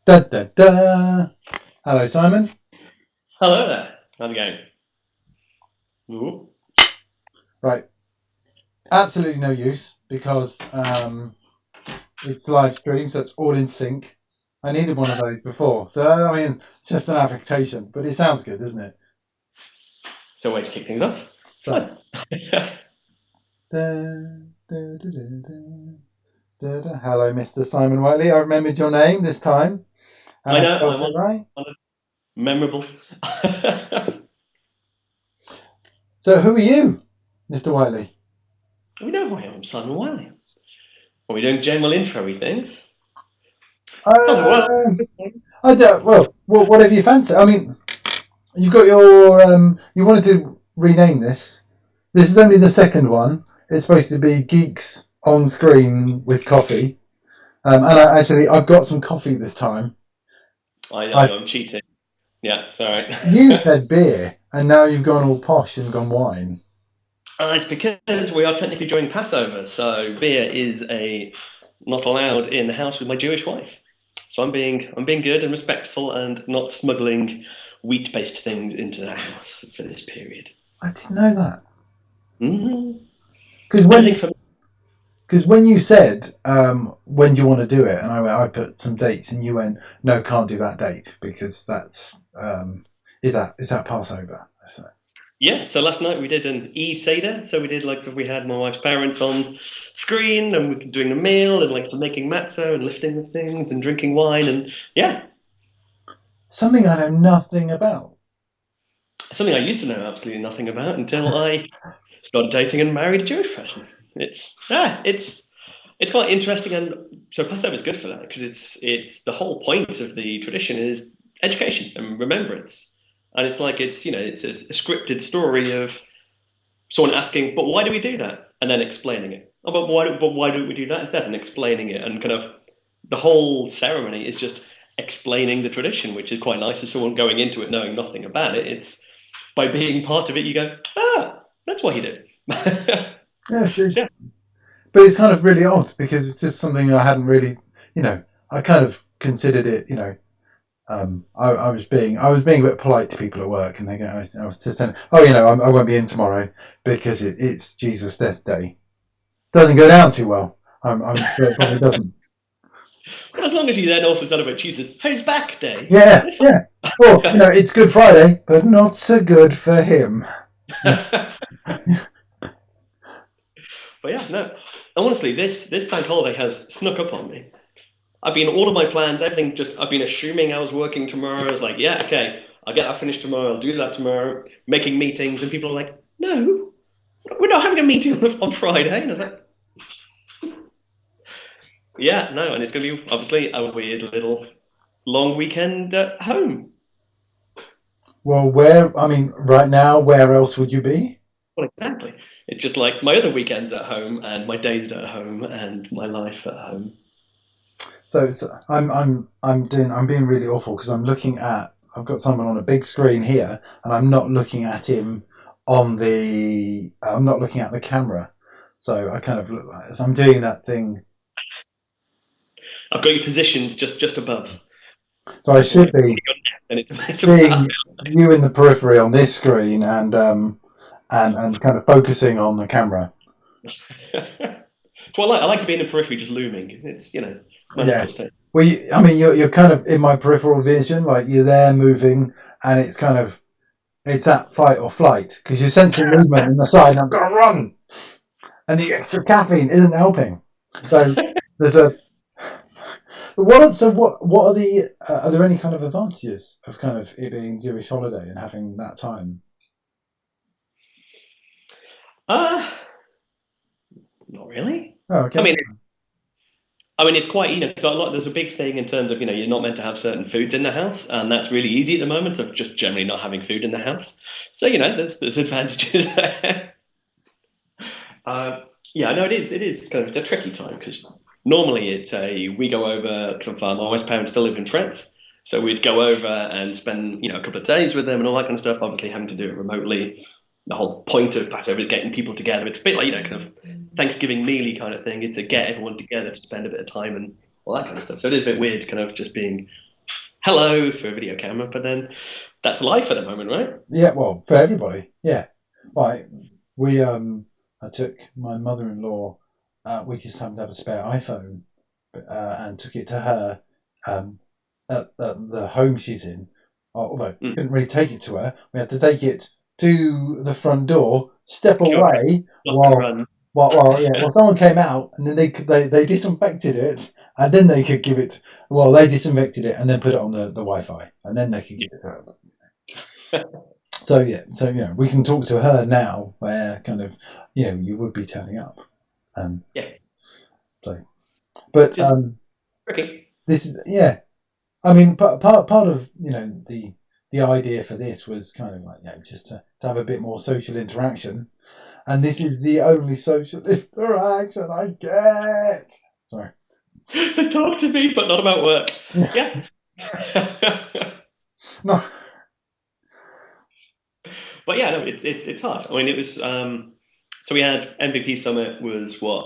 Da da da. Hello, Simon. Hello there. How's it going? Ooh. Right, absolutely no use because it's live stream, so it's all in sync. I needed one of those before, so I mean, it's just an affectation, but it sounds good, isn't it? So way to kick things off. It's So, fun. da, da, da, da, hello, Mr. Simon Whiteley. I remembered your name this time, and I I know, spelled I'm it right. on a memorable. So, who are you, Mr. Whiteley? We know who I am, Simon Whiteley. Are we doing general intro-y things? Hello. Uh, I don't. Well, whatever you fancy. I mean, you've got your. You wanted to rename this. This is only the second one. It's supposed to be Geeks on screen with coffee. I've got some coffee this time. I know, I I'm cheating. Yeah, sorry. You said beer, and now you've gone all posh and gone wine. It's because we are technically during Passover, so beer is not allowed in the house with my Jewish wife. So I'm being good and respectful and not smuggling wheat-based things into the house for this period. I didn't know that Mm-hmm. because Anything from when you said when do you want to do it, and I put some dates, and you went no, can't do that date because that's is that Passover? So, Yeah, so last night we did an Seder. So we did so we had my wife's parents on screen and we were doing a meal and some making matzah and lifting the things and drinking wine and yeah, something I know nothing about. something I used to know absolutely nothing about until I started dating and married a Jewish person. It's quite interesting, and so Passover is good for that because it's the whole point of the tradition is education and remembrance, and it's a scripted story of someone asking, but why do we do that? And then explaining it. Oh, but why don't we do that instead? And explaining it. And kind of the whole ceremony is just explaining the tradition, which is quite nice as someone going into it knowing nothing about it. It's by being part of it, you go, that's what you do. Yeah, So, yeah. but it's kind of really odd because it's just something I hadn't really, I kind of considered it, I was being a bit polite to people at work, and I was just saying, oh, I won't be in tomorrow because it's Jesus' death day. Doesn't go down too well. I'm sure it probably doesn't. Well, as long as you then also celebrate Jesus' His back day, Yeah, it's yeah. Well, it's Good Friday, but not so good for him. fine. But yeah, no. Honestly, this bank holiday has snuck up on me. I've been all of my plans, everything. Just I've been assuming I was working tomorrow. I was like, yeah, okay, I'll get that finished tomorrow. I'll do that tomorrow. Making meetings, and people are like, no, we're not having a meeting on Friday. And I was like, yeah, no, and it's going to be obviously a weird little long weekend at home. Well, right now, where else would you be? Well, exactly. It's just like my other weekends at home and my days at home and my life at home. So I'm being really awful because I've got someone on a big screen here, and I'm not looking at him I'm not looking at the camera. So I kind of look like, so I'm doing that thing. I've got you positioned just above. So I So like should be and it's about seeing you in the periphery on this screen, and kind of focusing on the camera. Well, I like to be in the periphery, just looming. It's my Yeah. natural state. Well, you're kind of in my peripheral vision, like you're there moving, and it's that fight or flight because you're sensing movement in the side. And I've got to run, and the extra caffeine isn't helping. So there's a. What are are there any kind of advantages of kind of it being Jewish holiday and having that time? Uh Not really. Oh, I okay. mean, it's quite, because there's a big thing in terms of, you're not meant to have certain foods in the house, and that's really easy at the moment of just generally not having food in the house. So, there's advantages there. Uh, yeah, no, it is kind of a tricky time because normally we go over, because my wife's parents still live in France. So we'd go over and spend, a couple of days with them and all that kind of stuff, obviously having to do it remotely. The whole point of Passover is getting people together. It's a bit like, kind of Thanksgiving mealy kind of thing. It's to get everyone together to spend a bit of time and all that kind of stuff. So it is a bit weird kind of just being hello through a video camera, but then that's life at the moment, right? Yeah, well, for everybody, yeah. Right, I took my mother-in-law. We just happened to have a spare iPhone, and took it to her at the home she's in. Although couldn't really take it to her, we had to take it to the front door, step away Lock and run. while someone came out, and then they disinfected it, and then they could give it. Well, they disinfected it and then put it on the Wi-Fi, and then they could give it to her. So we can talk to her now, where kind of you would be turning up. Yeah. So, but Just tricky. this is I mean, part of the idea for this was kind of like just to have a bit more social interaction, and this is the only social interaction I get. Sorry. Talk to me, but not about work. Yeah. No. But yeah, no, it's hard. I mean, it was so we had MVP Summit was a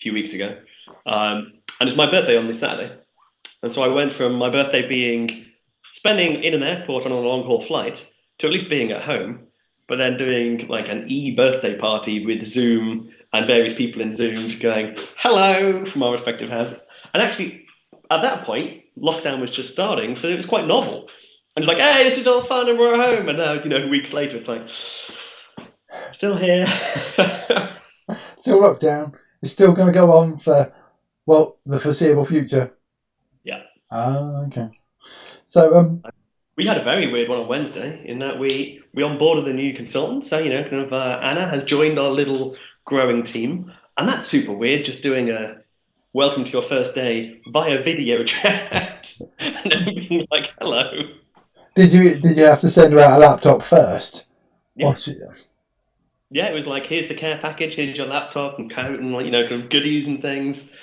few weeks ago, and it's my birthday on this Saturday, and so I went from my birthday being spending in an airport on a long haul flight to at least being at home, but then doing like an birthday party with Zoom and various people in Zoom going hello from our respective houses, and actually at that point lockdown was just starting, so it was quite novel. And it's like, hey, this is all fun and we're at home. And now, weeks later, it's like, still here. Still lockdown. It's still going to go on for, the foreseeable future. Yeah. Okay. So, we had a very weird one on Wednesday in that we onboarded a new consultant. So, Anna has joined our little growing team. And that's super weird, just doing a welcome to your first day via video chat. And then being like, hello. Did you have to send her out a laptop first? Yeah. Yeah, it was like, here's the care package, here's your laptop and coat and kind of goodies and things.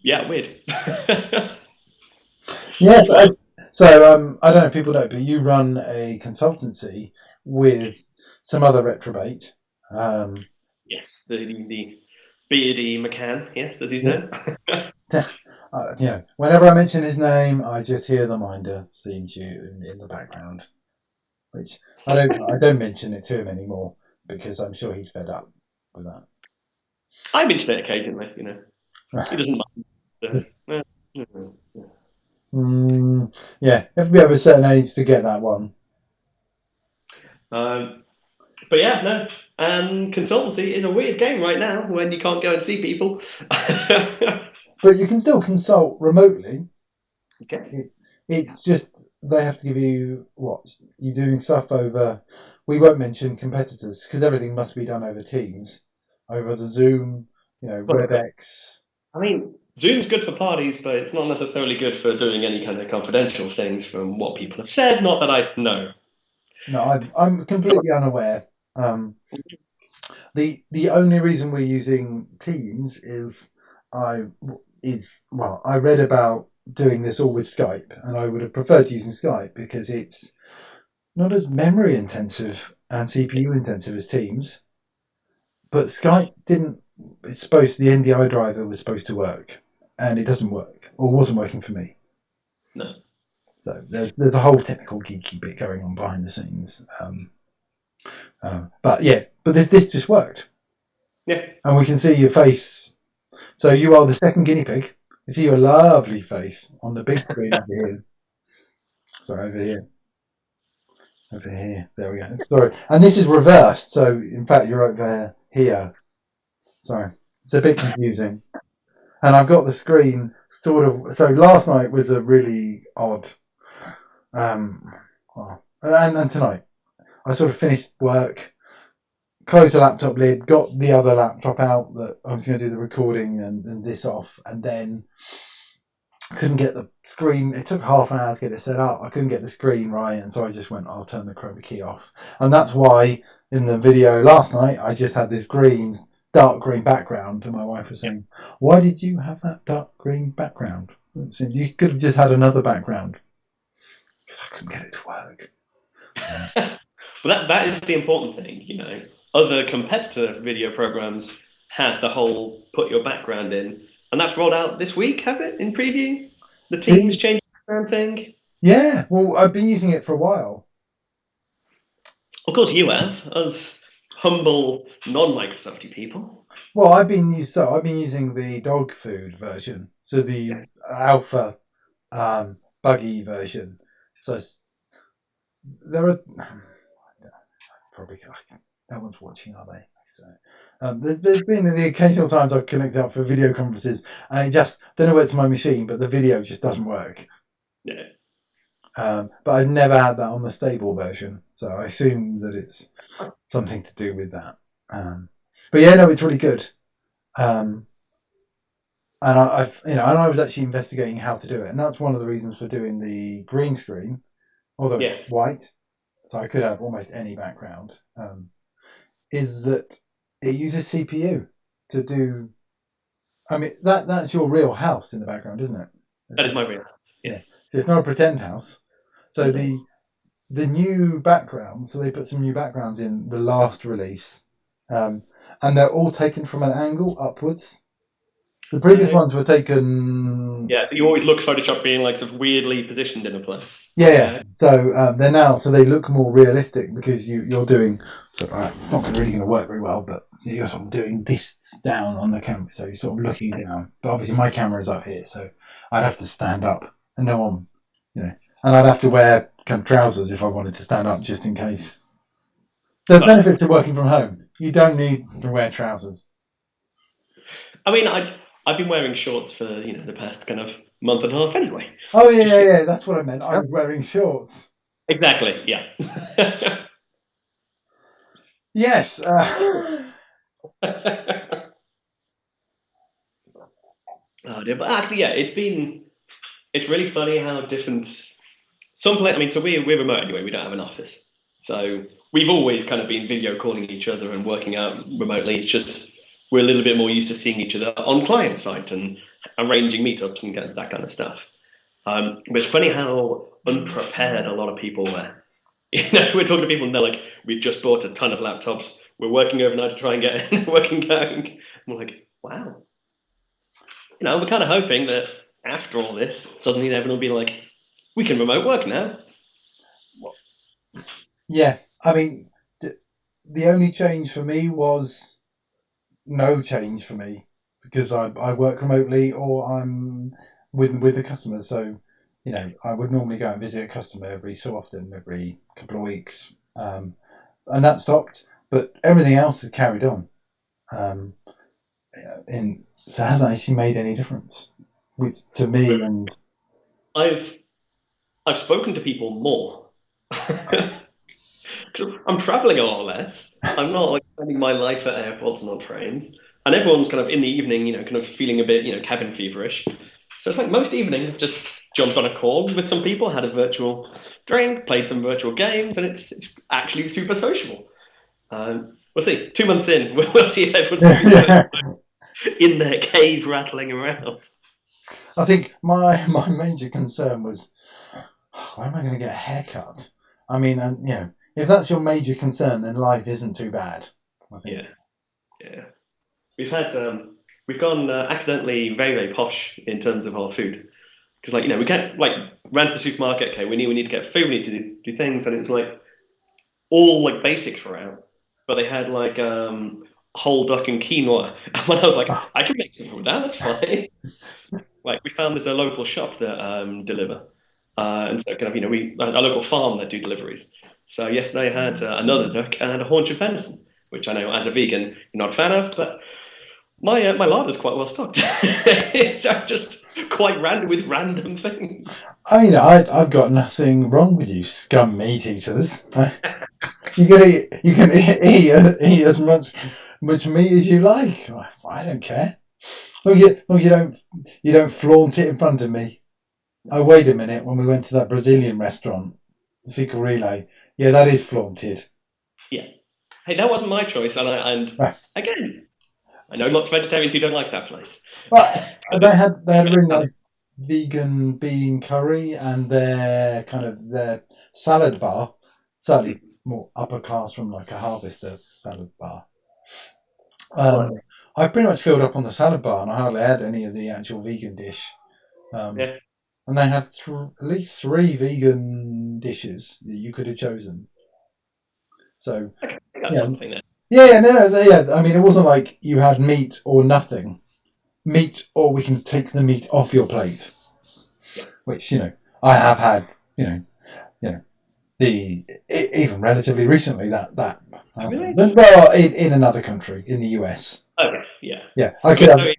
Yeah, weird. Yeah. So I don't know if people know, but you run a consultancy with some other reprobate. Yes, the beardy McCann. Yes, as he's known. Whenever I mention his name, I just hear the minder theme tune in the background, which I don't mention it to him anymore because I'm sure he's fed up with that. I mention it occasionally. He doesn't mind. Yeah, you have to be over a certain age to get that one. But yeah, no. And consultancy is a weird game right now when you can't go and see people. But you can still consult remotely. Okay. It's just they have to give you you're doing stuff over. We won't mention competitors because everything must be done over Teams, over the Zoom, WebEx. I mean, Zoom's good for parties, but it's not necessarily good for doing any kind of confidential things from what people have said. Not that I know. No, I'm completely unaware. The only reason we're using Teams is I read about doing this all with Skype, and I would have preferred using Skype because it's not as memory intensive and CPU intensive as Teams. But Skype didn't. The NDI driver was supposed to work, and it doesn't work, or wasn't working for me. Nice. So there's a whole technical geeky bit going on behind the scenes. But this just worked. Yeah. And we can see your face. So you are the second guinea pig. We see your lovely face on the big screen over here. Sorry, over here. Over here. There we go. Sorry. And this is reversed. So in fact, you're over here. Sorry. It's a bit confusing. And I've got the screen sort of. So last night was a really odd. And tonight, I sort of finished work, closed the laptop lid, got the other laptop out that I was going to do the recording and this off, and then couldn't get the screen. It took half an hour to get it set up. I couldn't get the screen right, and so I just went, I'll turn the chroma key off. And that's why in the video last night, I just had this dark green background, and my wife was saying, why did you have that dark green background? You could have just had another background. Because I couldn't get it to work. Well, that is the important thing, Other competitor video programs have the whole put your background in, and that's rolled out this week, has it? In preview, the team's changed background thing? Yeah, well, I've been using it for a while. Of course, you have, as humble non-Microsofty people. Well, I've been using the dog food version, so the Yeah. alpha buggy version. So there are probably no one's watching, are they? So there's been the occasional times I've connected up for video conferences, and it just don't know where it's my machine, but the video just doesn't work. Yeah. But I've never had that on the stable version, so I assume that it's something to do with that. But yeah, no, it's really good. Um, and I was actually investigating how to do it, and that's one of the reasons for doing the green screen, although Yeah. it's white, so I could have almost any background. Is that it uses CPU to do? I mean, that's your real house in the background, isn't it? That is my real house. Yeah, Yes. so it's not a pretend house. So No. the new backgrounds, so they put some new backgrounds in the last release, and they're all taken from an angle upwards. The previous ones were taken. Yeah, you always look Photoshop being like sort of weirdly positioned in a place. Yeah. So they're now, so they look more realistic because you're doing. So it's not really going to work very well, but you're sort of doing this down on the camera, so you're sort of looking down. But obviously my camera is up here, so I'd have to stand up, and no one, and I'd have to wear kind of trousers if I wanted to stand up, just in case. There's benefits to working from home. You don't need to wear trousers. I mean, I've been wearing shorts for the past kind of month and a half anyway. Oh yeah, that's what I meant. I was wearing shorts. Exactly. Yeah. Yes. Oh dear, but actually, yeah, it's really funny how different some place. I mean, so we're remote anyway. We don't have an office, so we've always kind of been video calling each other and working out remotely. It's just we're a little bit more used to seeing each other on client site and arranging meetups and that kind of stuff. But it's funny how unprepared a lot of people were. We're talking to people and they're like, "We've just bought a ton of laptops. We're working overnight to try and get working going." And we're like, "Wow." We're kind of hoping that after all this, suddenly everyone will be like, we can remote work now. Yeah, I mean, the only change for me was no change for me because I work remotely or I'm with the customers. So, I would normally go and visit a customer every so often, every couple of weeks, and that stopped. But everything else has carried on, so it hasn't actually made any difference, which to me and I've I've spoken to people more. 'Cause I'm traveling a lot less. I'm not like spending my life at airports and on trains. And everyone's kind of in the evening, kind of feeling a bit, cabin feverish. So it's like most evenings I've just jumped on a call with some people, had a virtual drink, played some virtual games, and it's actually super sociable. We'll see. 2 months in, we'll see if everyone's in their cave rattling around. I think my major concern was, where am I going to get a haircut? I mean, and if that's your major concern, then life isn't too bad. I think. Yeah. We've gone accidentally very, very posh in terms of our food. Because we can't ran to the supermarket. Okay, we need to get food. We need to do things, and it's like all like basics were out, but they had like whole duck and quinoa. And when I was like, I can make something with that. That's fine. Like we found there's a local shop that deliver, and so kind of we a local farm that do deliveries. So yesterday I had another duck and a haunch of venison, which I know as a vegan you're not a fan of, but my larder's quite well stocked. It's just quite random with random things. I mean, I've got nothing wrong with you, scum meat eaters. You can eat as much meat as you like. I don't care. As long as you don't flaunt it in front of me. Oh, wait a minute. When we went to that Brazilian restaurant, the Sequel Relay, yeah, that is flaunted. Yeah. Hey, that wasn't my choice, and Right. again, I know lots of vegetarians who don't like that place. But they had a really nice vegan bean curry and their salad bar, slightly more upper class from like a Harvester salad bar. I pretty much filled up on the salad bar and I hardly had any of the actual vegan dish. Yeah. and they had at least 3 vegan dishes that you could have chosen. So Okay, that's something there. yeah. I mean, it wasn't like you had meat or nothing. Meat, or we can take the meat off your plate. Yeah. Which I have had. Even relatively recently that Really? well in another country in the US. Okay, yeah. Yeah, I I could have. mean,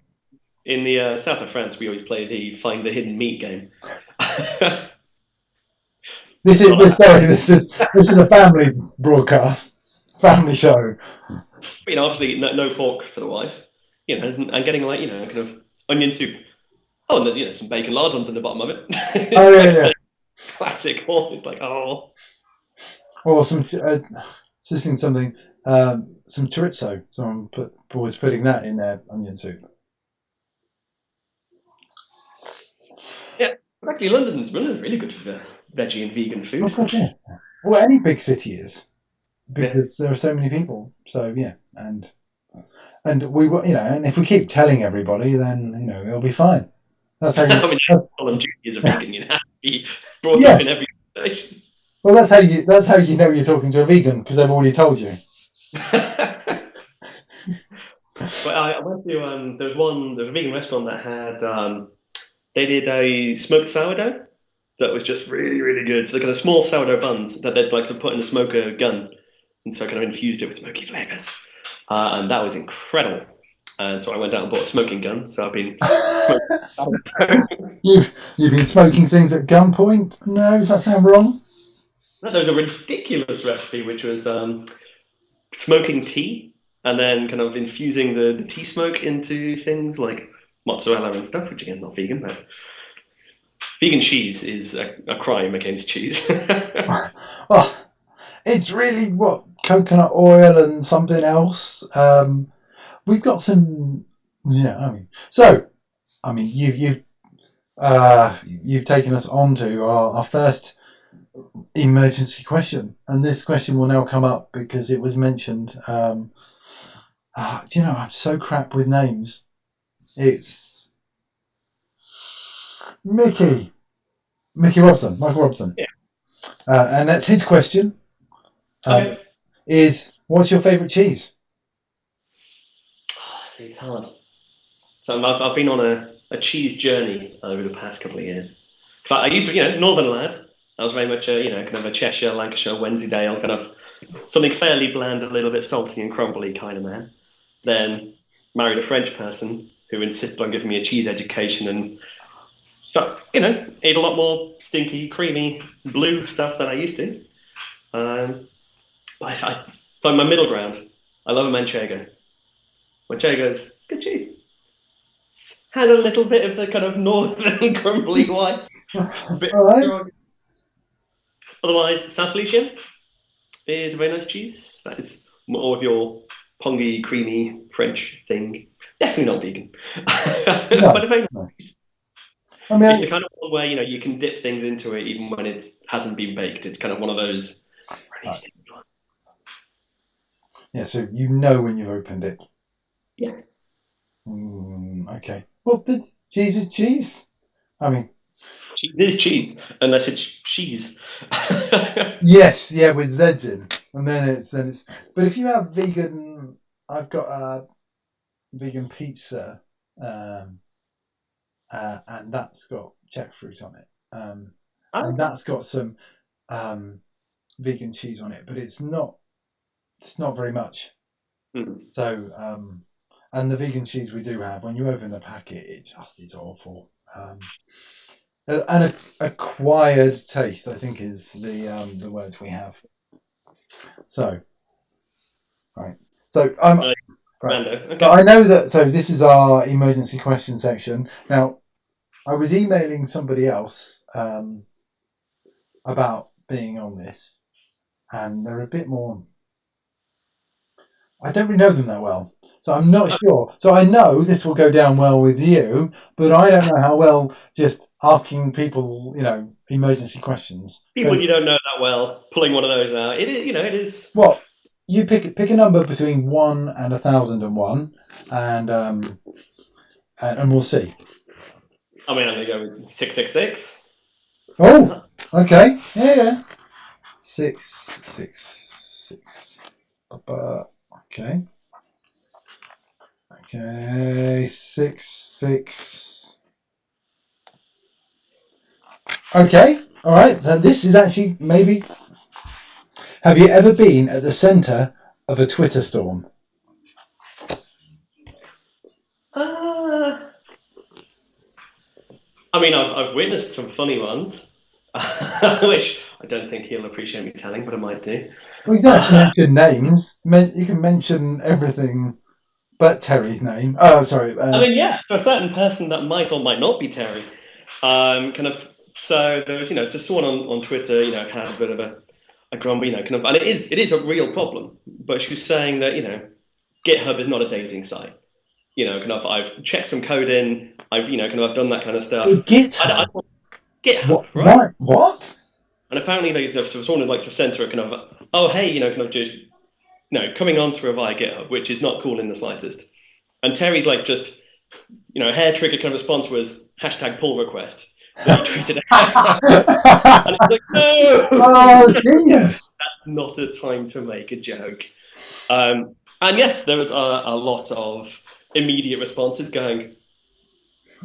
in the south of France, we always play the find the hidden meat game. This is a family broadcast, family show. Obviously no pork for the wife. And getting like kind of onion soup. Oh, and there's some bacon lardons in the bottom of it. It's Oh like yeah. classic. It's like Or some just in something some chorizo. Someone was putting that in their onion soup. yeah. Actually, London's really good for veggie and vegan food. Of course, yeah. Well, any big city is Yeah. because there are so many people. So yeah, and we and if we keep telling everybody, then it'll be fine. That's how you. I mean, Colin Jr. is a vegan. You have to be brought Yeah. up in every station. Well, that's how you know you're talking to a vegan because they've already told you. But I went to there was a vegan restaurant that had they did a smoked sourdough that was just really good. So they kind of small sourdough buns that they'd like to put in a smoker gun, and so kind of infused it with smoky flavors, and that was incredible. And so I went out and bought a smoking gun. So I've been smoking. You've been smoking things at gunpoint? No, does that sound wrong? There was a ridiculous recipe which was smoking tea and then kind of infusing the tea smoke into things like mozzarella and stuff, which again not vegan, but vegan cheese is a crime against cheese. Well, it's really coconut oil and something else. We've got some. Yeah, you've taken us on to our first emergency question, and this question will now come up because it was mentioned. Do you know I'm so crap with names? It's Mickey Robson, Michael Robson, Yeah. and that's his question. Okay. Is what's your favourite cheese? See, it's hard. So I've been on a cheese journey over the past couple of years. Because I used to, Northern lad. I was very much kind of a Cheshire, Lancashire, Wensleydale, kind of something fairly bland, a little bit salty and crumbly kind of man. Then married a French person who insisted on giving me a cheese education, and so ate a lot more stinky, creamy, blue stuff than I used to. So my middle ground, I love a manchego. Manchego's good cheese. Has a little bit of the kind of northern crumbly white. All right. Otherwise, South Felician is a very nice cheese. That is more of your pongy, creamy French thing. Definitely not vegan. No, But a very no. nice. I mean, It's the kind of one where you can dip things into it even when it hasn't been baked. It's kind of one of those. right. Yeah, so you know when you've opened it. Yeah. Okay. Well, this cheese is cheese. I mean, Cheese is cheese, unless it's cheese. yes, yeah, with Z's in, and then it's. But if you have vegan, I've got a vegan pizza, and that's got jackfruit on it, and that's got some vegan cheese on it, but it's not very much. So, and the vegan cheese we do have, when you open the packet, it just is awful. An acquired taste, I think, is the words we have. So, right. So right. Okay. So I know that. So this is our emergency question section. Now, I was emailing somebody else about being on this, and they're a bit more. I don't really know them that well, so I'm not sure. So I know this will go down well with you, but I don't know how well just asking people, emergency questions. People you don't know that well, pulling one of those out. It is, it is. Well, you pick a number between 1 and 1,001, and we'll see. I mean, I'm going to go with 666. Oh, okay. Yeah. 666. Okay. Okay. 66. Okay. All right. Then this is actually maybe. Have you ever been at the centre of a Twitter storm? I mean, I've witnessed some funny ones, which I don't think he'll appreciate me telling, but I might do. Well, you don't have to mention names. You can mention everything but Terry's name. Oh, sorry. I mean, yeah, for a certain person that might or might not be Terry. So there was, just someone on Twitter, kind of a bit of a grumpy, and it is a real problem. But she was saying that, GitHub is not a dating site. I've checked some code in, I've done that kind of stuff. I GitHub. want GitHub, right? What? What? And apparently there's someone who likes to center a oh, hey, just, coming on through via GitHub, which is not cool in the slightest. And Terry's like just, hair trigger kind of response was #pull request. That he tweeted out. And it's like, no! Oh, genius! That's not a time to make a joke. And yes, there was a lot of immediate responses going,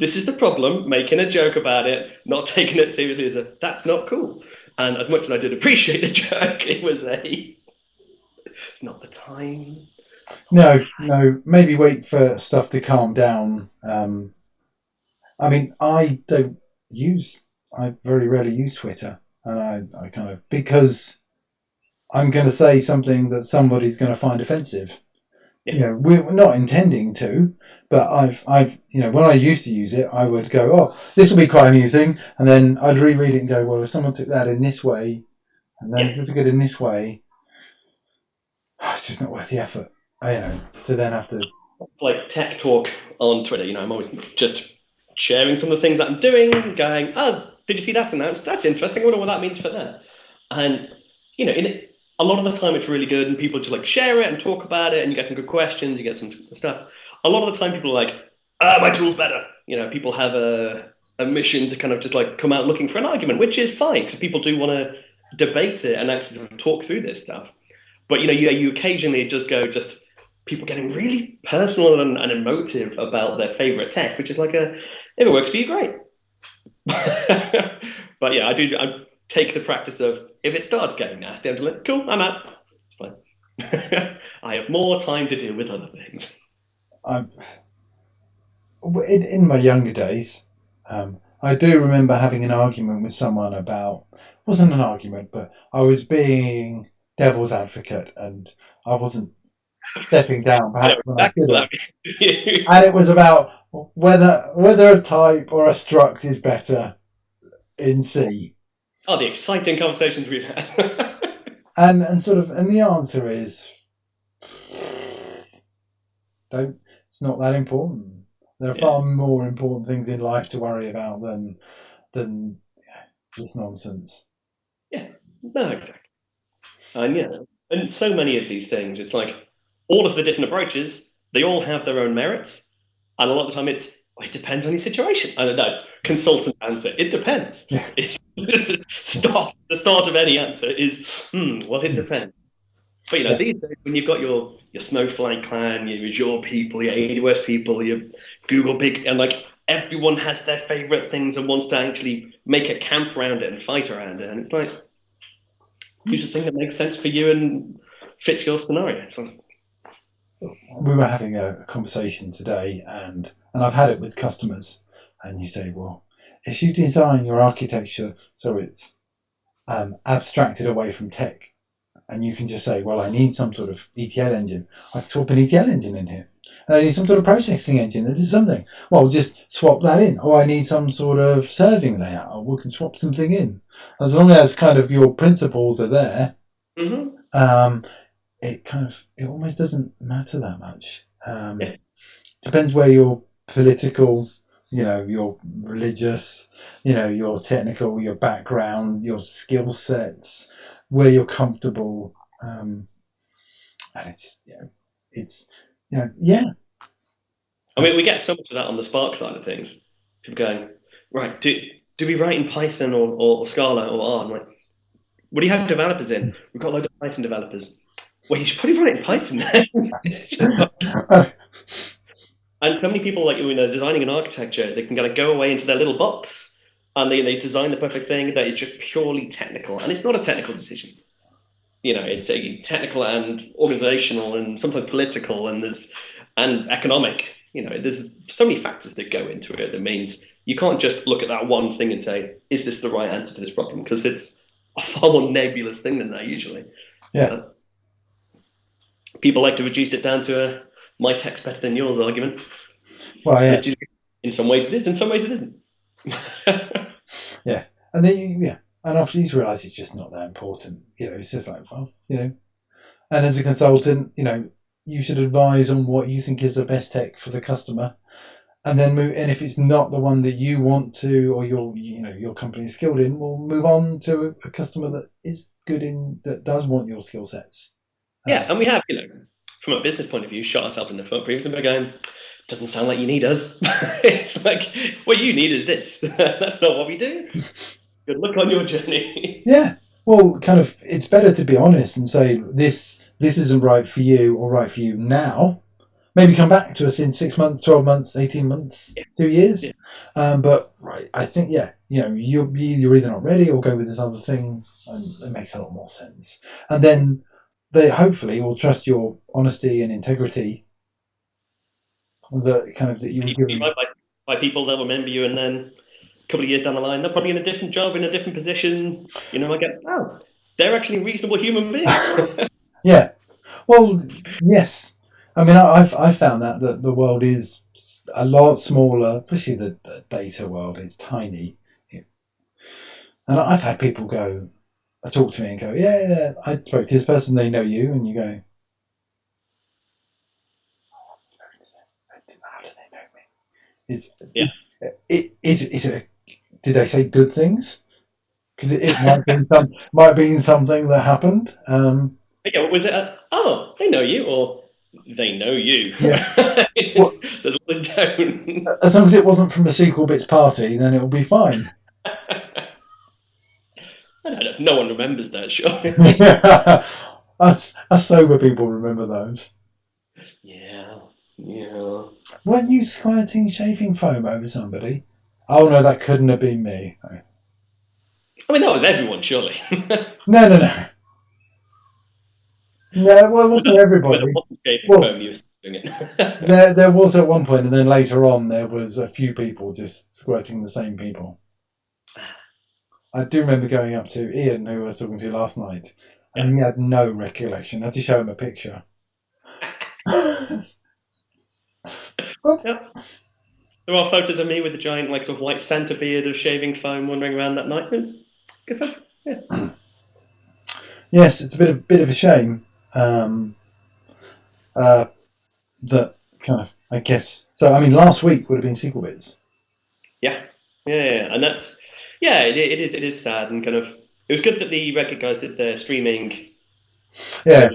this is the problem, making a joke about it, not taking it seriously as that's not cool. And as much as I did appreciate the joke, it was it's not the time. No. Maybe wait for stuff to calm down. I mean, I very rarely use Twitter, and I kind of because I'm going to say something that somebody's going to find offensive. Yeah. We're not intending to, but I've, when I used to use it, I would go, oh, this will be quite amusing, and then I'd reread it and go, well, if someone took that in this way, and then took it in this way, it's just not worth the effort, to then have to. Like tech talk on Twitter, I'm always just sharing some of the things that I'm doing, going, oh, did you see that announced? That's interesting. I wonder what that means for them. And, a lot of the time it's really good and people just like share it and talk about it and you get some good questions, you get some stuff. A lot of the time people are like, my tool's better. People have a mission to kind of just like come out looking for an argument, which is fine because people do want to debate it and actually sort of talk through this stuff. But, you occasionally just people getting really personal and emotive about their favorite tech, which is like if it works for you, great. But yeah, I take the practice of if it starts getting nasty, I'm just like, cool, I'm out. It's fine. I have more time to deal with other things. In my younger days, I do remember having an argument with someone wasn't an argument, but I was being devil's advocate and I wasn't stepping down perhaps when I should have. And it was about whether a type or a struct is better in C. Oh, the exciting conversations we've had. and the answer is it's not that important. There are far more important things in life to worry about than just nonsense. Yeah, no, exactly. And so many of these things, it's like all of the different approaches, they all have their own merits. And a lot of the time it depends on your situation. I don't know, consultant answer, it depends. Yeah. The start of any answer is, well, it depends. But these days when you've got your Snowflake clan, your Azure people, your AWS people, your Google big, and like everyone has their favorite things and wants to actually make a camp around it and fight around it. And it's like, use the thing that makes sense for you and fits your scenario. So, we were having a conversation today, and I've had it with customers, and you say, well, if you design your architecture so it's abstracted away from tech, and you can just say, well, I need some sort of ETL engine, I can swap an ETL engine in here. And I need some sort of processing engine that does something. Well, just swap that in. Oh, I need some sort of serving layout. Oh, we can swap something in. As long as kind of your principles are there, it almost doesn't matter that much. Depends where your political, your religious, your technical, your background, your skill sets, where you're comfortable, and it's I mean, we get so much of that on the Spark side of things. People going, right, do we write in Python or Scala or R? I'm like, what do you have developers in? We've got a load of Python developers. Well, you should probably write in Python then. It's just and so many people, like when they're designing an architecture, they can kind of go away into their little box and they design the perfect thing that is just purely technical. And it's not a technical decision. It's a technical and organizational and sometimes political and economic. There's so many factors that go into it that means you can't just look at that one thing and say, is this the right answer to this problem? Because it's a far more nebulous thing than that usually. Yeah. People like to reduce it down to my tech's better than yours argument. Well, yeah. In some ways it is, in some ways it isn't. Yeah. And then and after you realise it's just not that important. It's just like, well, and as a consultant, you should advise on what you think is the best tech for the customer, and then move. And if it's not the one that you want to, or your company is skilled in, we'll move on to a customer that is good that does want your skill sets. Yeah, and we have, from a business point of view, shot ourselves in the foot previously by going, doesn't sound like you need us. It's like, what you need is this. That's not what we do. Good luck on your journey. Yeah. Well, it's better to be honest and say this isn't right for you or right for you now. Maybe come back to us in 6 months, 12 months, 18 months, 2 years. Yeah. But right, I think you're either not ready or go with this other thing, and it makes a lot more sense. And then they hopefully will trust your honesty and integrity. That you will give them. By people, they'll remember you, and then a couple of years down the line, they're probably in a different job, in a different position. I get, they're actually reasonable human beings. Yeah. Well, yes. I mean, I've found that the world is a lot smaller, especially the data world is tiny. And I've had people talk to me and go, yeah, I spoke to this person, they know you, and you go, how do they know me? Did they say good things? Because it might be something that happened. Yeah, what was it? They know you, or they know you. Yeah. There's a tone. As long as it wasn't from a Sequel Bits party, then it'll be fine. I don't know. No one remembers that, sure. Us sober people remember those. Yeah. Weren't you squirting shaving foam over somebody? Oh no, that couldn't have been me. I mean, that was everyone, surely. No. No, well, it wasn't everybody. There was at one point, and then later on, there was a few people just squirting the same people. I do remember going up to Ian, who I was talking to last night, and he had no recollection. I had to show him a picture. Yeah. There are photos of me with a giant, sort of white Santa beard of shaving foam wandering around that night. It's good fun. Yeah. Yes, it's a bit of a shame. That I guess. So, I mean, last week would have been Sequel Bits. Yeah, and that's it is sad and kind of. It was good that they recognised that they're streaming. Yeah.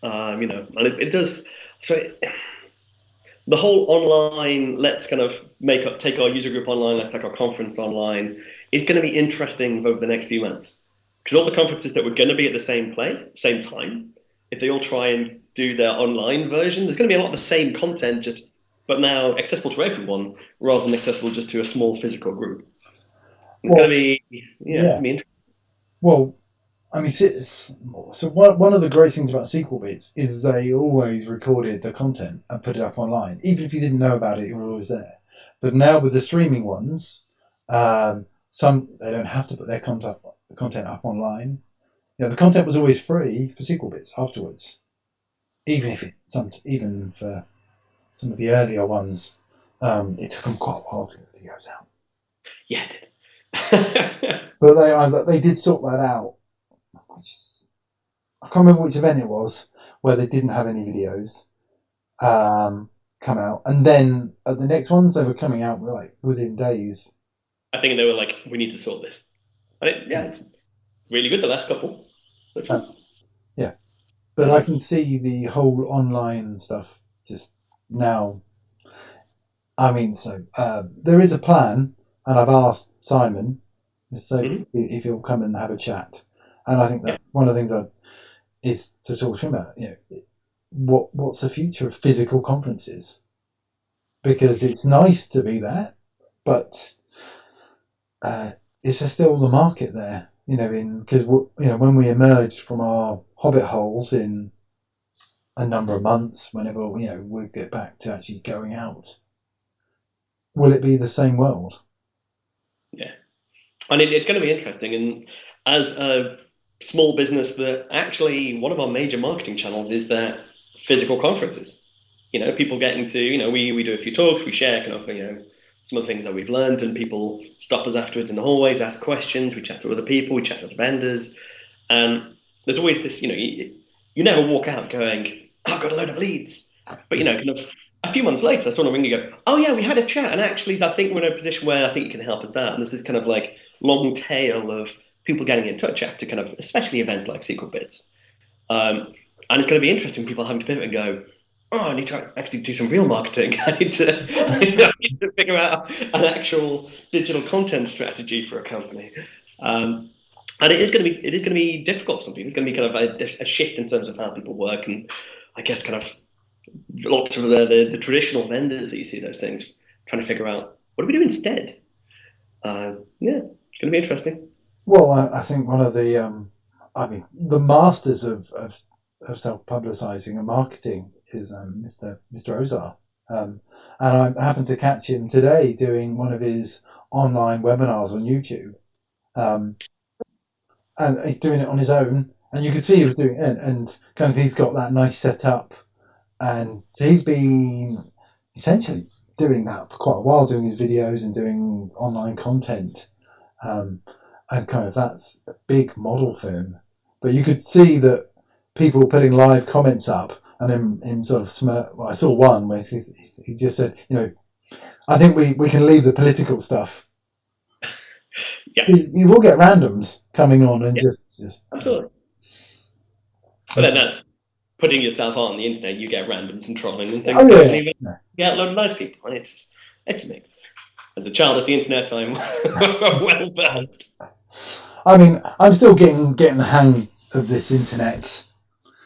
And it does. So the whole online, let's kind of take our user group online, let's take our conference online, is going to be interesting over the next few months. Because all the conferences that were going to be at the same place, same time, if they all try and do their online version, there's going to be a lot of the same content, but now accessible to everyone rather than accessible just to a small physical group. It's going to be, it's going to be interesting. Well, I mean, so one of the great things about Sequel Bits is they always recorded the content and put it up online. Even if you didn't know about it, it was always there. But now with the streaming ones, they don't have to put their content up online. The content was always free for Sequel Bits afterwards. Even for some of the earlier ones, it took them quite a while to get the videos out. Yeah, it did. But they did sort that out. I can't remember which event it was where they didn't have any videos come out, and then at the next ones they were coming out within days. I think they were like, we need to sort this. And it's really good. The last couple. That's fun. Yeah, but I can see the whole online stuff just now. I mean, so there is a plan and I've asked Simon so Hmm. if he'll come and have a chat. And I think Yeah. that one of the things is to talk to him about, what's the future of physical conferences? Because it's nice to be there, but is there still the market there? Because when we emerge from our hobbit holes in a number of months, whenever we'll get back to actually going out, will it be the same world? Yeah. And it's going to be interesting. And as a small business, that actually one of our major marketing channels is their physical conferences. People getting to, we do a few talks, we share kind of, some of the things that we've learned, and people stop us afterwards in the hallways, ask questions, we chat to other people, we chat to vendors. And there's always this, you never walk out going, "Oh, I've got a load of leads." But, kind of a few months later, someone will ring you, go, "Oh, yeah, we had a chat. And actually, I think we're in a position where I think you can help us out." And there's this kind of like long tail of people getting in touch after kind of, especially events like Secret Bits. And it's going to be interesting, people having to pivot and go, "Oh, I need to actually do some real marketing. I need to figure out an actual digital content strategy for a company." And it is going to be difficult for some people. It's going to be kind of a shift in terms of how people work, and I guess kind of lots of the traditional vendors that you see those things trying to figure out what do we do instead. Yeah, it's going to be interesting. Well, I think one of the masters of self-publicizing and marketing is Mr. Ozar. And I happened to catch him today doing one of his online webinars on YouTube. Um, and he's doing it on his own. And you can see he was doing it, and kind of he's got that nice setup. And so he's been essentially doing that for quite a while, doing his videos and doing online content. Um, and kind of that's a big model for him. But you could see that people were putting live comments up, and then him sort of smirk. Well, I saw one where he just said, I think we can leave the political stuff. Yeah, You will get randoms coming on and yeah, just absolutely. But then that's putting yourself on the internet. You get randoms and trolling and things oh occasionally. But yeah. you get a lot of nice people, and it's a mix. As a child of the internet, I'm well versed. I mean, I'm still getting the hang of this internet.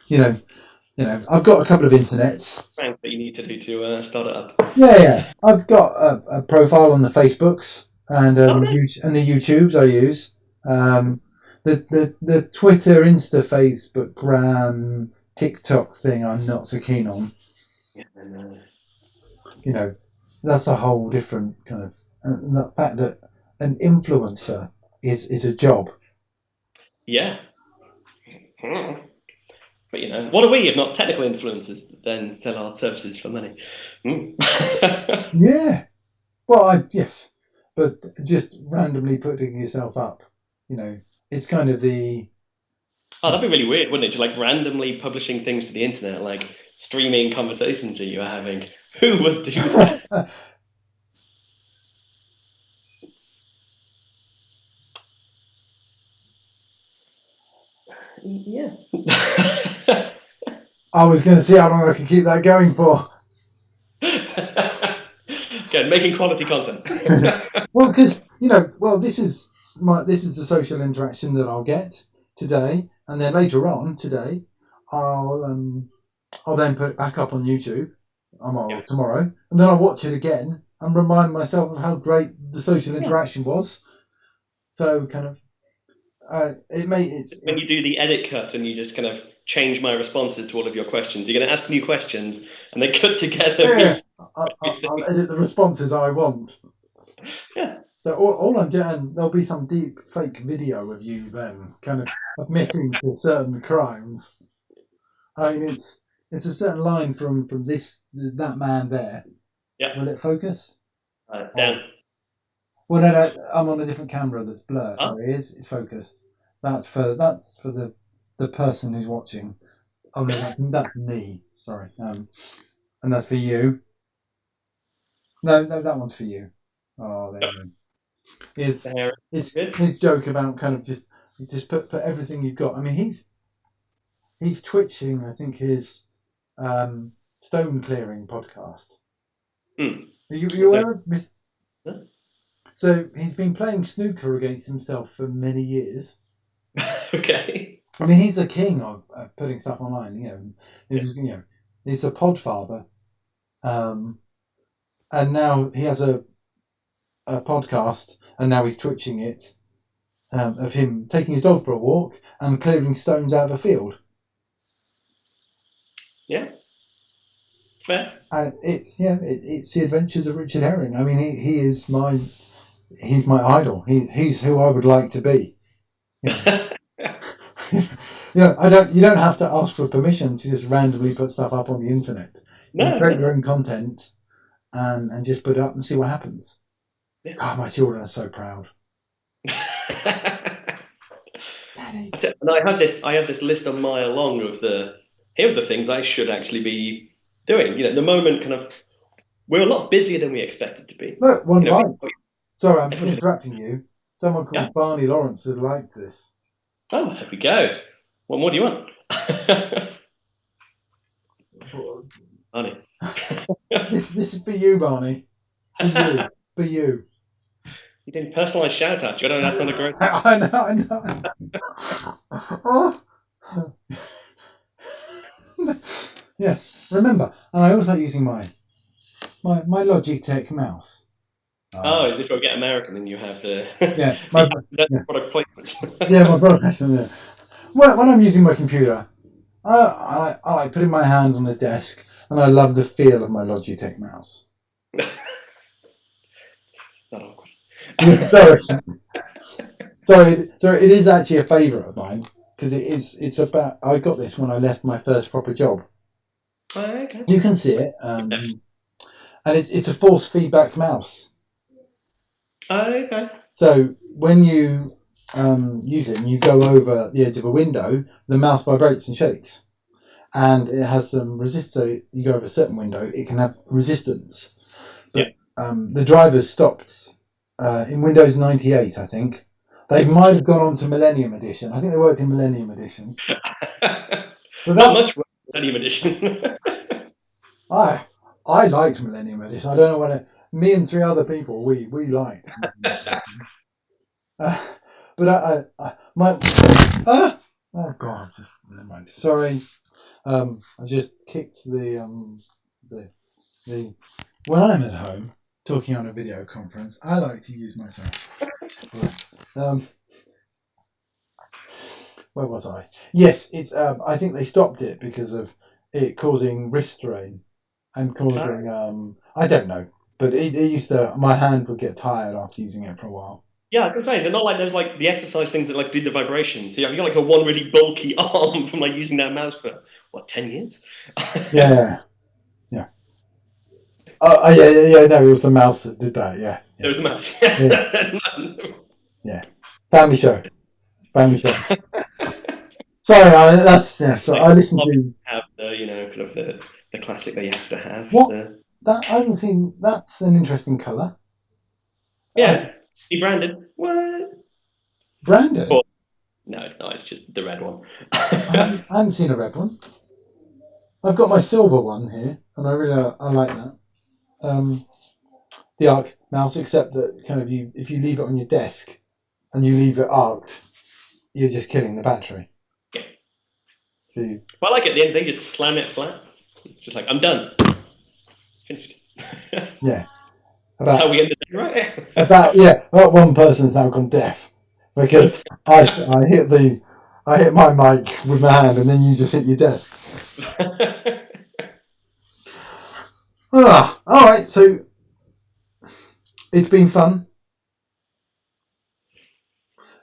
You know, I've got a couple of internets. That you need to do to start it up. Yeah. I've got a profile on the Facebooks and Oh no. and the YouTubes I use. The Twitter, Insta, Facebook, Gram, TikTok thing I'm not so keen on. Yeah, and, That's a whole different kind of the fact that an influencer is a job. yeah. Hmm. But what are we if not technical influencers that then sell our services for money? Hmm. Yeah. Well, yes, but just randomly putting yourself up, it's kind of the Oh, that'd be really weird, wouldn't it? Just like randomly publishing things to the internet, like streaming conversations that you are having. Who would do that? Yeah. I was going to see how long I could keep that going for. Good, making quality content. Well, because this is the social interaction that I'll get today, and then later on today, I'll then put it back up on YouTube Yeah. tomorrow, and then I'll watch it again and remind myself of how great the social Yeah. interaction was. So kind of it's When you do the edit cut and you just kind of change my responses to all of your questions, you're going to ask new questions and they cut together. yeah, I'll edit the responses I want. Yeah. So all I'm doing, there'll be some deep fake video of you then kind of admitting to certain crimes. I mean, it's a certain line from that man there. Yeah. Will it focus? Oh, Dan. well, no, I'm on a different camera that's blurred. Huh? There he is. It's focused. That's for the person who's watching. Oh no, that's me. Sorry. And that's for you. No, that one's for you. Oh, there Yep. you go. His joke about kind of just put everything you've got. I mean, he's twitching. I think his stone clearing podcast. Hmm. Are you aware of Miss? Huh? So he's been playing snooker against himself for many years. Okay. I mean, he's the king of putting stuff online. He's a podfather, and now he has a podcast, and now he's twitching it of him taking his dog for a walk and clearing stones out of a field. Yeah. Fair. And it's the adventures of Richard Herring. I mean, he's my idol. He's who I would like to be. You don't have to ask for permission to just randomly put stuff up on the internet. You create your own content and just put it up and see what happens. Yeah. Oh, my children are so proud. That's it. And I had this list a mile long of the things I should actually be doing. The moment we're a lot busier than we expected to be. Look, sorry, I'm just interrupting you. Someone called Barney Lawrence has liked this. Oh, there we go. What more do you want? Barney. This is for you, Barney. For you. You're doing personalised shout outs. You don't know that's on a great. I know. Yes, remember, and I also using my Logitech mouse. Is if you get American and you have the product placement. Yeah, my product. Yeah. When I'm using my computer, I like putting my hand on the desk, and I love the feel of my Logitech mouse. Not awkward. Sorry, it is actually a favourite of mine because it's about. I got this when I left my first proper job. Okay. You can see it, and it's a force feedback mouse. Okay. So when you use it and you go over the edge of a window, the mouse vibrates and shakes, and it has some resist. So you go over a certain window, it can have resistance. But the drivers stopped in Windows 98, I think. They might have gone on to Millennium Edition. I think they worked in Millennium Edition. Not much Millennium Edition. I liked Millennium Edition. I don't know what me and 3 other people we liked. But oh god, just never mind. Sorry, I just kicked the when I'm at home talking on a video conference, I like to use myself. Where was I? Yes, it's. I think they stopped it because of it causing wrist strain and causing. I don't know, but it used to. My hand would get tired after using it for a while. Yeah, I was going to say, is it not like there's the exercise things that do the vibrations? So you've got the one really bulky arm from using that mouse for 10 years? Yeah. Oh yeah. No, it was a mouse that did that. Yeah. It was a mouse. Yeah. Family show. Sorry, So I listened to. Have the classic that you have to have. What? That I haven't seen. That's an interesting colour. Yeah. He branded. What? Branded? No, it's not. It's just the red one. I haven't seen a red one. I've got my silver one here, and I like that. The arc mouse, except that if you leave it on your desk and you leave it arced, you're just killing the battery. Yeah. So I like it. At the end, they just slam it flat. It's just I'm done. Finished. Yeah. That's how we ended it, right? About one person's now gone deaf because I hit my mic with my hand and then you just hit your desk. All right. So it's been fun.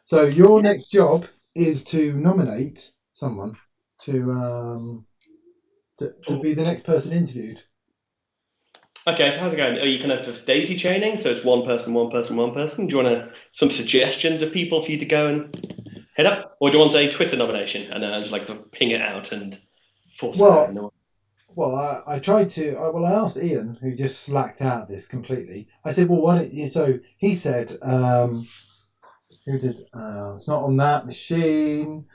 So your next job is to nominate someone to be the next person interviewed. Okay, so how's it going? Are you just daisy chaining? So it's one person. Do you want some suggestions of people for you to go and hit up? Or do you want a Twitter nomination and then just sort of ping it out and force it out? Well, I tried to. I asked Ian, who just slacked out this completely. I said, well, why don't you? So he said, who did? It's not on that machine.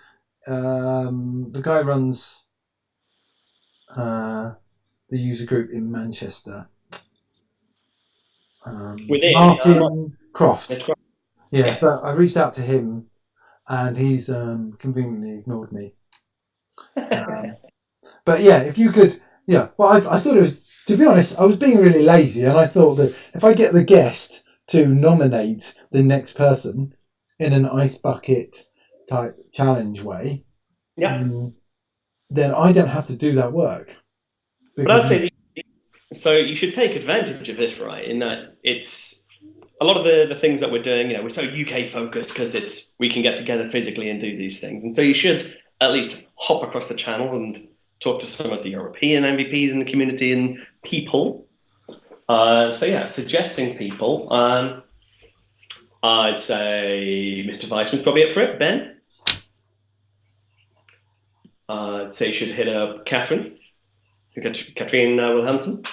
The guy runs the user group in Manchester. Croft. It's quite, Yeah, yeah. but I reached out to him, and he's conveniently ignored me. But yeah, if you could, yeah. Well, I sort of, to be honest, I was being really lazy, and I thought that if I get the guest to nominate the next person in an ice bucket type challenge way, Yeah. then I don't have to do that work But I'd because say so you should take advantage of this, right? In that it's a lot of the things that we're doing, we're so UK focused because it's we can get together physically and do these things. And so you should at least hop across the channel and talk to some of the European MVPs in the community and people. So yeah, suggesting people. I'd say Mr. Weissman's probably up for it. Ben. I'd say you should hit up Catherine. Catherine Wilhelmsen.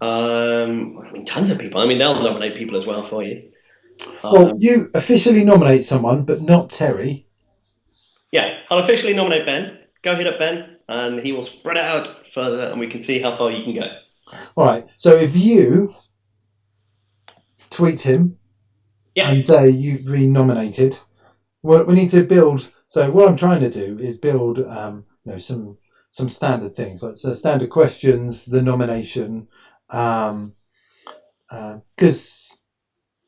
I mean, tons of people. I mean, they'll nominate people as well for you. well, you officially nominate someone, but not Terry. Yeah, I'll officially nominate Ben. Go hit up Ben, and he will spread it out further, and we can see how far you can go. All right. So if you tweet him and say you've been nominated, we need to build. So what I'm trying to do is build, some standard things like standard questions, the nomination, because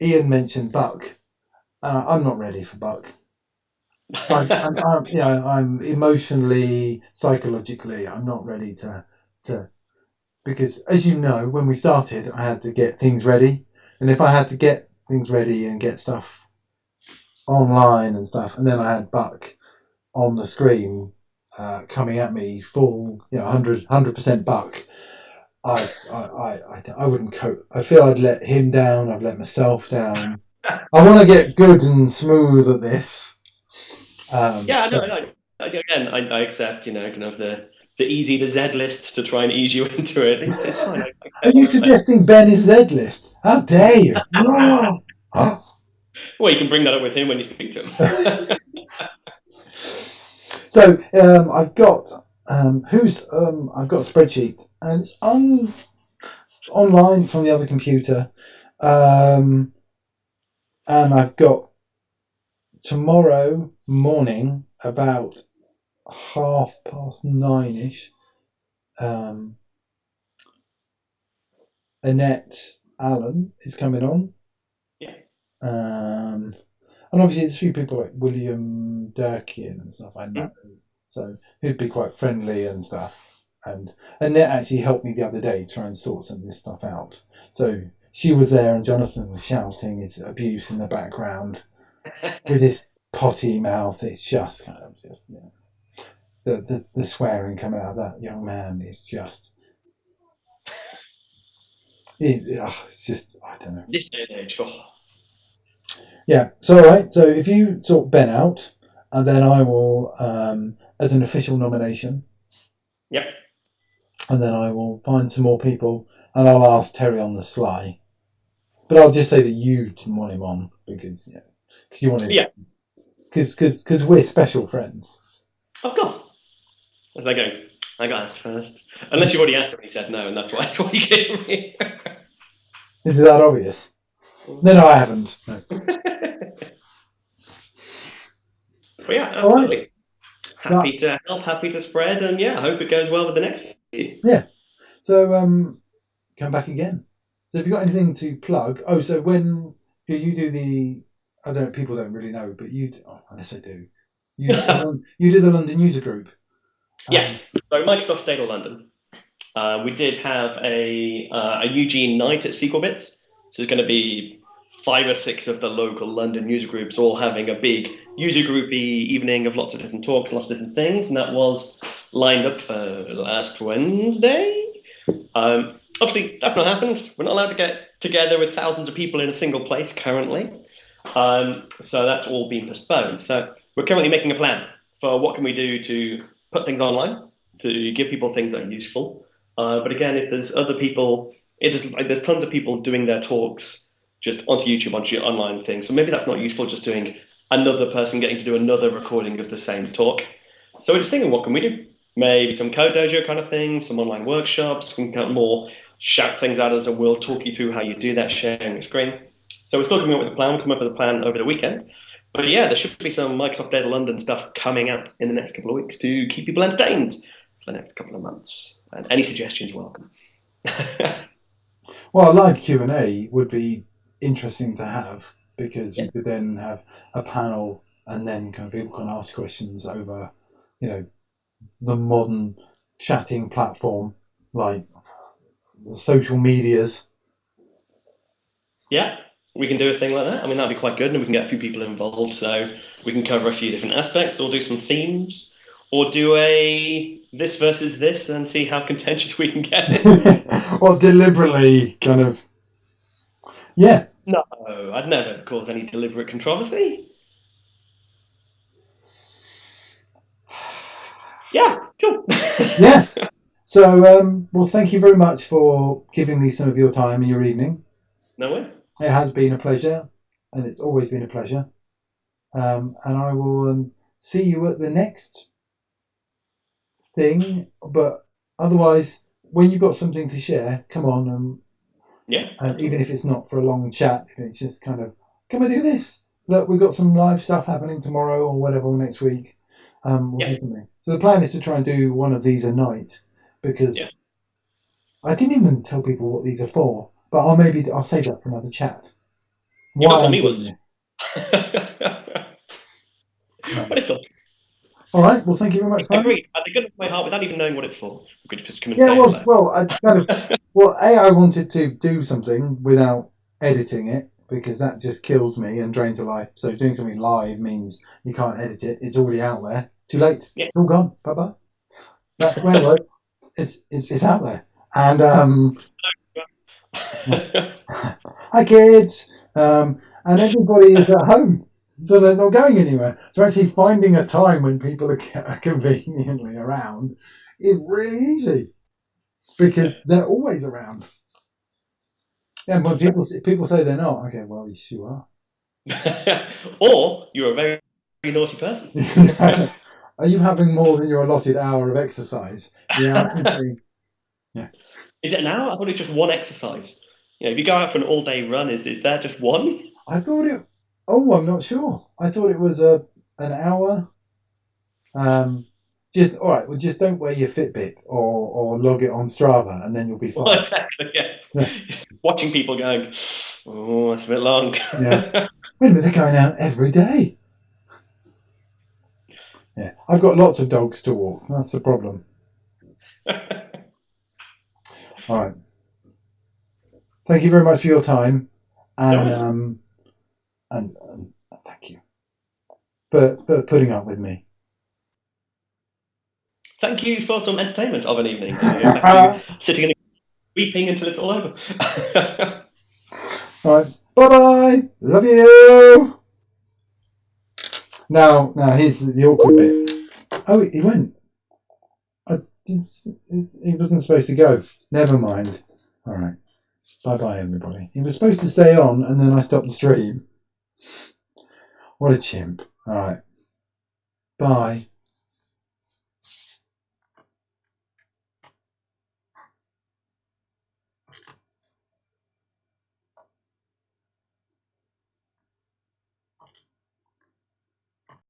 Ian mentioned Buck. I'm not ready for Buck. I'm emotionally, psychologically, I'm not ready to because as you know, when we started, I had to get things ready, and if I had to get things ready and get stuff online and stuff, and then I had Buck on the screen coming at me full, 100% Buck. I wouldn't cope. I feel I'd let him down. I'd let myself down. I want to get good and smooth at this. Again, I accept, kind of the easy, the Z list to try and ease you into it. It's fine. Are you suggesting Ben is Z list? How dare you? Well, you can bring that up with him when you speak to him. So I've got I've got a spreadsheet, and it's online from the other computer, and I've got tomorrow morning about 9:30ish. Annette Allen is coming on. Yeah. And obviously there's a few people like William Durkin and stuff I know. So he'd be quite friendly and stuff. And Annette actually helped me the other day try and sort some of this stuff out. So she was there and Jonathan was shouting his abuse in the background with his potty mouth. It's just kind of the swearing coming out of that young man is just it's just I don't know. This day and age. Oh. Yeah. So all right. So if you sort Ben out, and then I will as an official nomination. Yep. And then I will find some more people, and I'll ask Terry on the sly. But I'll just say that you want him on because you want him. Yeah. Because we're special friends. Of course. As I go, I got asked first. Unless you've already asked him and he said no, and that's why you gave me. Is it that obvious? No, I haven't. No. But yeah, absolutely. Right. Happy to help, happy to spread, and I hope it goes well with the next few. Yeah. So come back again. So have you got anything to plug? Oh, so when do you do the? I don't. People don't really know, but you. Unless I do. You do the London User Group. Yes. So Microsoft Data London. We did have a Eugene night at SQLBits. So it's going to be 5 or 6 of the local London user groups all having a big user groupy evening of lots of different talks, lots of different things, and that was lined up for last Wednesday. Obviously, that's not happened. We're not allowed to get together with thousands of people in a single place currently, so that's all been postponed. So we're currently making a plan for what can we do to put things online, to give people things that are useful. But again, if there's other people, there's tons of people doing their talks just onto YouTube, onto your online thing. So maybe that's not useful, just doing another person getting to do another recording of the same talk. So we're just thinking, what can we do? Maybe some Code Dojo kind of thing, some online workshops, some kind of more shout things at us, and we'll talk you through how you do that, sharing your screen. So we're still coming up with a plan. We'll come up with a plan over the weekend. But yeah, there should be some Microsoft Data London stuff coming out in the next couple of weeks to keep people entertained for the next couple of months. And any suggestions, welcome. Well, a live Q&A would be interesting to have, because you could then have a panel and then kind of people can ask questions over, the modern chatting platform like the social medias. Yeah, we can do a thing like that. I mean, that'd be quite good, and we can get a few people involved, so we can cover a few different aspects, or do some themes, or do a this versus this, and see how contentious we can get. Or deliberately kind of, yeah. No, I'd never cause any deliberate controversy. Yeah, cool. Yeah. So, well, thank you very much for giving me some of your time in your evening. No worries. It has been a pleasure, and it's always been a pleasure. And I will see you at the next thing. But otherwise, when you've got something to share, come on. Yeah. And even if it's not for a long chat, if it's just kind of, can we do this? Look, we've got some live stuff happening tomorrow or whatever, or next week. We'll do something. So the plan is to try and do one of these a night, because I didn't even tell people what these are for. But I'll save that for another chat. You're not telling me what's this. But it's all. All right. Well, thank you very much. I agree. At the good of my heart, without even knowing what it's for, we could just come and Yeah. say hello. Well, I wanted to do something without editing it, because that just kills me and drains the life. So doing something live means you can't edit it. It's already out there. Too late. Yeah. It's all gone. Bye bye. That's the railroad. It's out there. And hi kids. And everybody is at home, so they're not going anywhere. So actually finding a time when people are conveniently around is really easy, because they're always around. Yeah, but people say they're not. Okay, well, yes, you are. Or you're a very, very naughty person. Are you having more than your allotted hour of exercise? Yeah. Yeah. Is it an hour? I thought it was just one exercise. If you go out for an all-day run, is there just one? I thought it. Oh, I'm not sure. I thought it was an hour. Just all right. Well, just don't wear your Fitbit or log it on Strava, and then you'll be fine. Well, exactly. Yeah. Watching people going, oh, that's a bit long. Yeah. Wait a minute, they're going out every day. Yeah, I've got lots of dogs to walk. That's the problem. All right. Thank you very much for your time, and thank you for putting up with me. Thank you for some entertainment of an evening. Back to sitting and weeping until it's all over. All right. Bye-bye. Love you. Now here's the awkward bit. Oh, he went. He wasn't supposed to go. Never mind. All right. Bye-bye, everybody. He was supposed to stay on, and then I stopped the stream. What a chimp. All right. Bye.